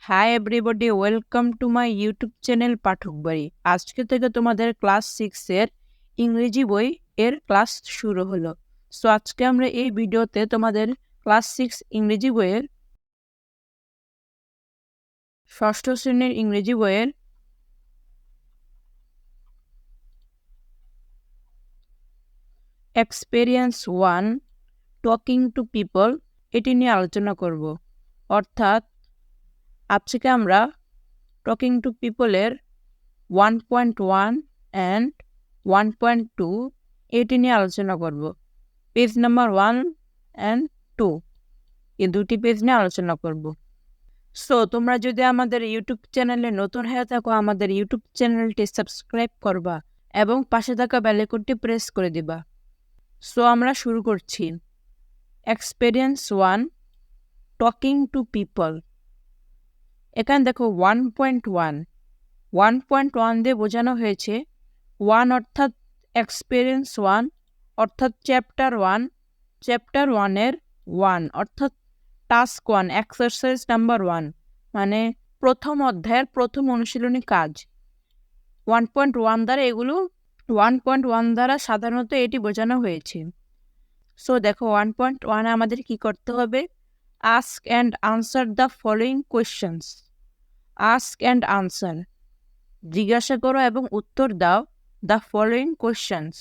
High everybody, welcome to my YouTube channel Pathak Bari. আজকে থেকে তোমাদের ক্লাস 6 এর ইংরেজি বই এর ক্লাস শুরু হলো। সো আজকে আমরা এই ভিডিওতে তোমাদের ক্লাস 6 ইংরেজি বইয়ের ষষ্ঠ শ্রেণীর ইংরেজি বইয়ের এক্সপেরিয়েন্স 1 টকিং টু পিপল এটি নিয়ে আলোচনা করব। অর্থাৎ আজকে আমরা টকিং টু পিপলের 1.1 অ্যান্ড 1.2 এটি নিয়ে আলোচনা করব। পেজ নাম্বার 1 অ্যান্ড 2 এই দুটি পেজ নিয়ে আলোচনা করব। সো তোমরা যদি আমাদের ইউটিউব চ্যানেলে নতুন হয়ে থাকো, আমাদের ইউটিউব চ্যানেলটি সাবস্ক্রাইব করবা এবং পাশে থাকা বেল আইকনটি প্রেস করে দিবা। সো আমরা শুরু করছি। Experience 1 talking to people. এখানে দেখো 1.1 দিয়ে বোঝানো হয়েছে 1 অর্থাৎ এক্সপেরিয়েন্স 1 অর্থাৎ চ্যাপ্টার 1 এর 1 অর্থাৎ টাস্ক 1 এক্সারসাইজ নাম্বার 1 মানে প্রথম অধ্যায়ের প্রথম অনুশীলনী কাজ। 1.1 দ্বারা এগুলো 1.1 দ্বারা সাধারণত এটি বোঝানো হয়েছে। সো দেখো 1.1 আমাদের কি করতে হবে? Ask and answer the following questions. Ask and answer জিজ্ঞাসা করো এবং উত্তর দাও দ্য ফলোয়িং কোয়েশ্চেন্স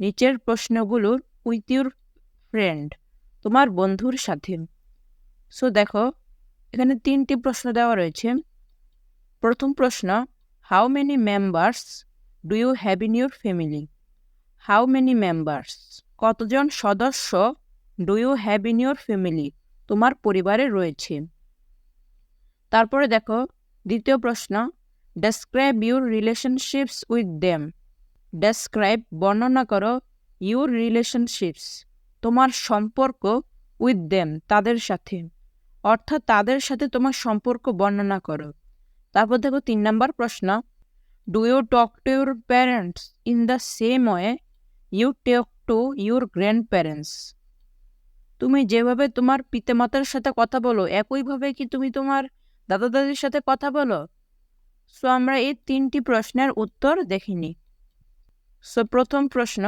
নিচের প্রশ্নগুলোর উইথ ইউর ফ্রেন্ড তোমার বন্ধুর সাথে। সো দেখো এখানে 3টি প্রশ্ন দেওয়া রয়েছে। প্রথম প্রশ্ন, how many members do you have in your family? How many members কতজন সদস্য do you have in your family তোমার পরিবারে রয়েছে। তারপরে দেখো দ্বিতীয় প্রশ্ন, describe your relationships with them. Describe বর্ণনা করো ইউর রিলেশনশিপস তোমার সম্পর্ক উইথ দেম তাদের সাথে, অর্থাৎ তাদের সাথে তোমার সম্পর্ক বর্ণনা করো। তারপর দেখো 3 নম্বর প্রশ্ন, do you talk to your parents in the same way you talk to your grandparents? তুমি যেভাবে তোমার পিতামাতার সাথে কথা বলো একইভাবে কি তুমি তোমার দাদা দাদির সাথে কথা বলো? সো আমরা এই 3টি প্রশ্নের উত্তর দেখিনি। সো প্রথম প্রশ্ন,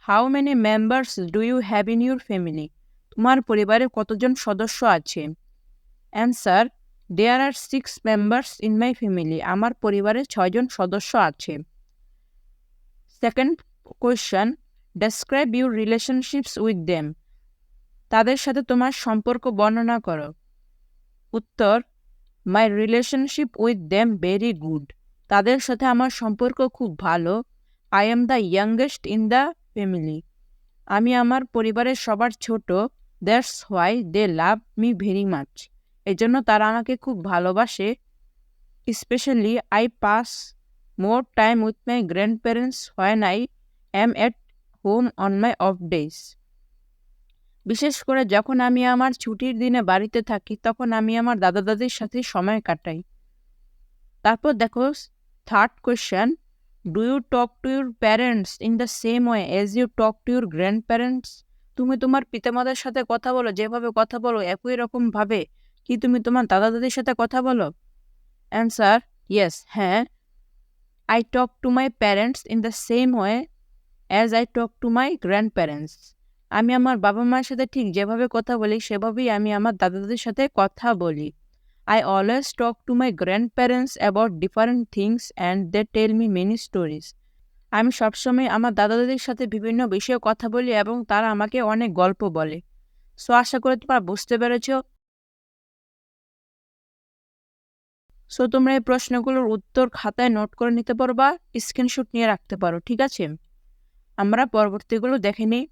how many members do you have in your family? তোমার পরিবারে কতজন সদস্য আছে? Answer, there are 6 members in my family. আমার পরিবারে 6 জন সদস্য আছে। Second question, describe your relationships with them. তাদের সাথে তোমার সম্পর্ক বর্ণনা করো। উত্তর, my relationship with them very good. তাদের সাথে আমার সম্পর্ক খুব ভালো। I am the youngest in the family. আমি আমার পরিবারের সবার ছোট। That's why they love me very much. এই জন্য তারা আমাকে খুব ভালোবাসে। Specially I pass more time with my grandparents when I am at home on my off days. বিশেষ করে যখন আমি আমার ছুটির দিনে বাড়িতে থাকি তখন আমি আমার দাদা দাদির সাথে সময় কাটাই। তারপর দেখো third question, do you talk to your parents in the same way as you talk to your grandparents? তুমি তোমার পিতামাতার সাথে কথা বলো যেভাবে কথা বলো একই রকমভাবে কি তুমি তোমার দাদা দাদির সাথে কথা বলো? অ্যান্সার, ইয়েস, হ্যাঁ। I talk to my parents in the same way as I talk to my grand parents. আমি আমার বাবা মায়ের সাথে ঠিক যেভাবে কথা বলি সেভাবেই আমি আমার দাদা দাদির সাথে কথা বলি। I always talk to my grandparents about different things and they tell me many stories. আমি সবসময় আমার দাদা দাদির সাথে বিভিন্ন বিষয়ে কথা বলি এবং তারা আমাকে অনেক গল্প বলে। সো আশা করি তোমরা বুঝতে পেরেছ। সো তোমরা এই প্রশ্নগুলোর উত্তর খাতায় নোট করে নিতে পারবা, স্ক্রিনশট নিয়ে রাখতে পারো, ঠিক আছে? আমরা পরবর্তীগুলো দেখে নিই।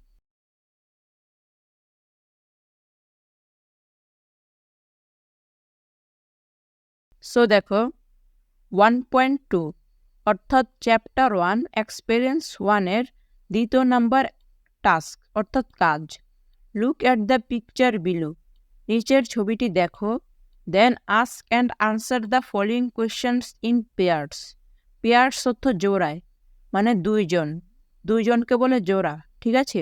সো দেখো 1.2 অর্থাৎ চ্যাপ্টার 1 এক্সপেরিয়েন্স 1-এর দ্বিতীয় নাম্বার টাস্ক অর্থাৎ কাজ। Look at the picture below. নিচের ছবিটি দেখো। Then ask and answer the following questions in pairs. Pairs অর্থ জোড়ায়, মানে দুইজনকে বলে জোড়া, ঠিক আছে?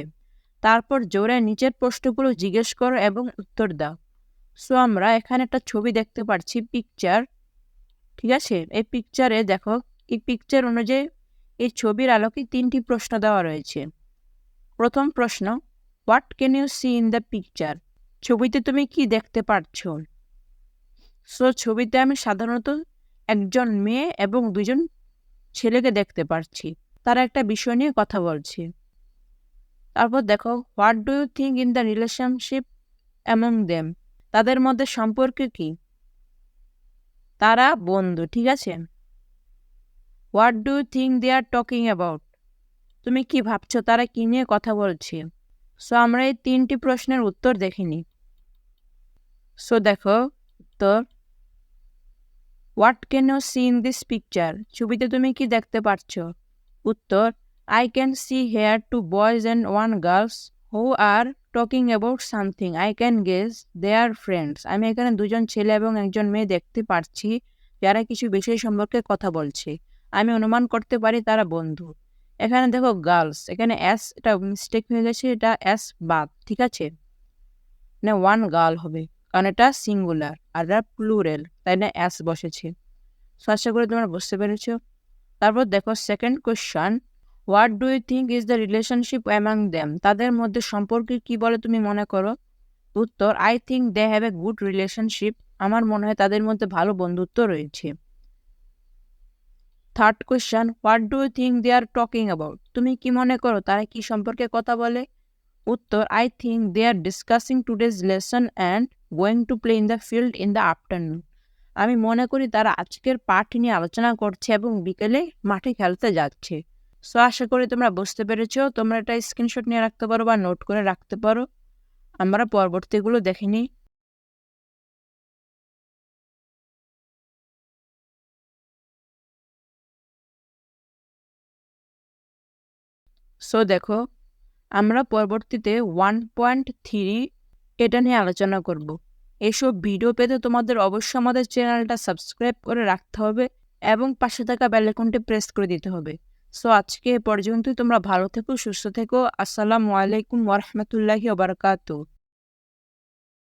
তারপর জোড়ায় নিচের প্রশ্নগুলো জিজ্ঞেস করো এবং উত্তর দাও। সো আমরা এখানে একটা ছবি দেখতে পাচ্ছি, পিকচার, ঠিক আছে। এই পিকচারে দেখো, এই পিকচার অনুযায়ী এই ছবির আলোকে 3টি প্রশ্ন দেওয়া রয়েছে। প্রথম প্রশ্ন, what can you see in the picture? ছবিতে তুমি কি দেখতে পাচ্ছ? সো ছবিতে আমি সাধারণত একজন মেয়ে এবং দুজন ছেলেকে দেখতে পাচ্ছি, তারা একটা বিষয় নিয়ে কথা বলছে। তারপর দেখো, what do you think in the relationship among them? তাদের মধ্যে সম্পর্ক কি? তারা বন্ধু, ঠিক আছে। What do you think they are talking about? তুমি কি ভাবছো তারা কি নিয়ে কথা বলছে? সো আমরা এই 3টি প্রশ্নের উত্তর দেখিনি। সো দেখো উত্তর, what can you see in this picture? ছবিতে তুমি কি দেখতে পাচ্ছ? উত্তর, I can see here 2 boys and 1 girls who are talking about something, I can guess they are friends. আমি এখানে দুজন ছেলে এবং একজন মেয়ে দেখতে পাচ্ছি যারা কিছু বিষয় সম্পর্কে কথা বলছে, আমি অনুমান করতে পারি তারা বন্ধু। এখানে দেখো গার্লস, এখানে এস, এটা মিস্টেক হয়ে গেছে, এটা এস বাদ, ঠিক আছে, না 1 গার্ল হবে কারণ এটা সিঙ্গুলার আর এটা প্লুরেল, তাই না এস বসেছে। সো আশা করি তোমরা বুঝতে পেরেছো। তারপর দেখো second question, what do you think is the relationship among them? তাদের মধ্যে সম্পর্ক কি বলে তুমি মনে করো? উত্তর, I think they have a good relationship. আমার মনে হয় তাদের মধ্যে ভালো বন্ধুত্ব রয়েছে। Third question, what do you think they are talking about? তুমি কি মনে করো তারা কি সম্পর্কে কথা বলে? উত্তর, I think they are discussing today's lesson and going to play in the field in the afternoon. আমি মনে করি তারা আজকের পাঠ নিয়ে আলোচনা করছে এবং বিকেলে মাঠে খেলতে যাচ্ছে। সো আশা করি তোমরা বুঝতে পেরেছো। তোমরা এটা স্ক্রিনশট নিয়ে রাখতে পারো বা নোট করে রাখতে পারো। আমরা পরবর্তীগুলো দেখে নিই। সো দেখো, আমরা পরবর্তীতে 1.3 এটা নিয়ে আলোচনা করব। এসব ভিডিও পেতে তোমাদের অবশ্যই আমাদের চ্যানেলটা সাবস্ক্রাইব করে রাখতে হবে এবং পাশে থাকা বেল আইকনটি প্রেস করে দিতে হবে। সো আজকে এ পর্যন্তই। তোমরা ভালো থেকো, সুস্থ থেকো। আসসালামু আলাইকুম ওয়া রাহমাতুল্লাহি ওয়া বারাকাতুহু।